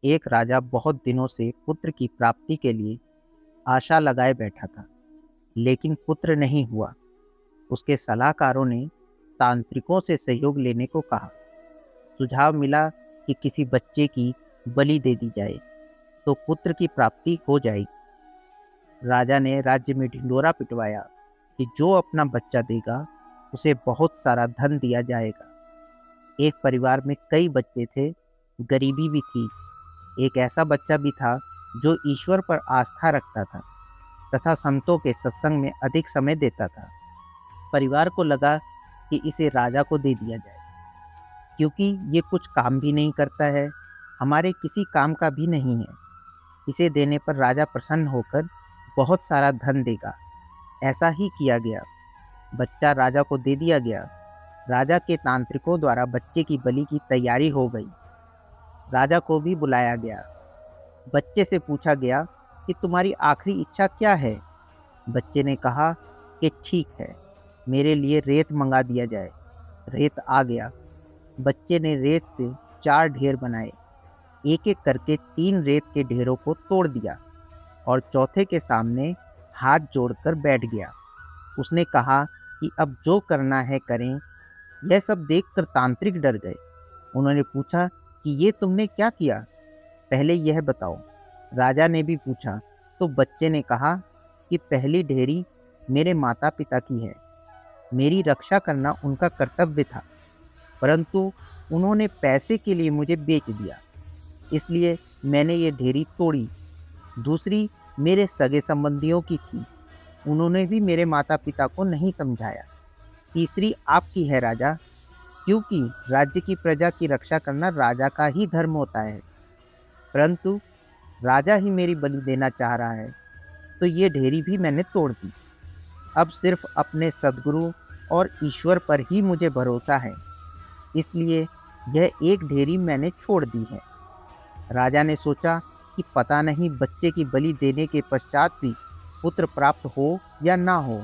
एक राजा बहुत दिनों से पुत्र की प्राप्ति के लिए आशा लगाए बैठा था, लेकिन पुत्र नहीं हुआ। उसके सलाहकारों ने तांत्रिकों से सहयोग लेने को कहा। सुझाव मिला कि किसी बच्चे की बलि दे दी जाए तो पुत्र की प्राप्ति हो जाएगी। राजा ने राज्य में ढिंढोरा पिटवाया कि जो अपना बच्चा देगा उसे बहुत सारा धन दिया जाएगा। एक परिवार में कई बच्चे थे, गरीबी भी थी। एक ऐसा बच्चा भी था जो ईश्वर पर आस्था रखता था तथा संतों के सत्संग में अधिक समय देता था। परिवार को लगा कि इसे राजा को दे दिया जाए, क्योंकि ये कुछ काम भी नहीं करता है, हमारे किसी काम का भी नहीं है। इसे देने पर राजा प्रसन्न होकर बहुत सारा धन देगा। ऐसा ही किया गया। बच्चा राजा को दे दिया गया। राजा के तांत्रिकों द्वारा बच्चे की बलि की तैयारी हो गई। राजा को भी बुलाया गया। बच्चे से पूछा गया कि तुम्हारी आखिरी इच्छा क्या है। बच्चे ने कहा कि ठीक है, मेरे लिए रेत मंगा दिया जाए। रेत आ गया। बच्चे ने रेत से 4 ढेर बनाए। एक एक करके 3 रेत के ढेरों को तोड़ दिया और चौथे के सामने हाथ जोड़कर बैठ गया। उसने कहा कि अब जो करना है करें। यह सब देखकर तांत्रिक डर गए। उन्होंने पूछा कि ये तुमने क्या किया, पहले यह बताओ। राजा ने भी पूछा तो बच्चे ने कहा कि पहली ढेरी मेरे माता पिता की है। मेरी रक्षा करना उनका कर्तव्य था, परंतु उन्होंने पैसे के लिए मुझे बेच दिया, इसलिए मैंने ये ढेरी तोड़ी। दूसरी मेरे सगे संबंधियों की थी, उन्होंने भी मेरे माता पिता को नहीं समझाया। तीसरी आपकी है राजा, क्योंकि राज्य की प्रजा की रक्षा करना राजा का ही धर्म होता है। परंतु राजा ही मेरी बलि देना चाह रहा है, तो ये ढेरी भी मैंने तोड़ दी। अब सिर्फ अपने सद्गुरु और ईश्वर पर ही मुझे भरोसा है, इसलिए यह एक ढेरी मैंने छोड़ दी है। राजा ने सोचा कि पता नहीं बच्चे की बलि देने के पश्चात भी पुत्र प्राप्त हो या ना हो,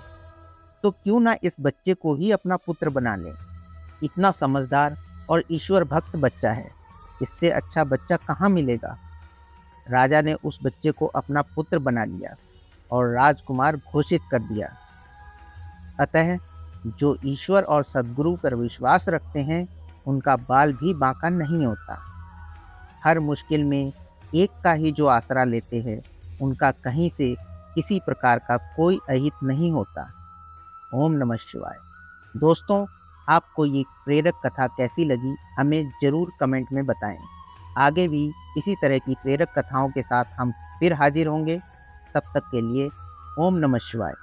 तो क्यों ना इस बच्चे को ही अपना पुत्र बना ले। इतना समझदार और ईश्वर भक्त बच्चा है, इससे अच्छा बच्चा कहाँ मिलेगा। राजा ने उस बच्चे को अपना पुत्र बना लिया और राजकुमार घोषित कर दिया। अतः जो ईश्वर और सद्गुरु पर विश्वास रखते हैं, उनका बाल भी बांका नहीं होता। हर मुश्किल में एक का ही जो आसरा लेते हैं, उनका कहीं से किसी प्रकार का कोई अहित नहीं होता। ओम नमः शिवाय। दोस्तों, आपको ये प्रेरक कथा कैसी लगी, हमें ज़रूर कमेंट में बताएं। आगे भी इसी तरह की प्रेरक कथाओं के साथ हम फिर हाजिर होंगे। तब तक के लिए ओम नमः शिवाय।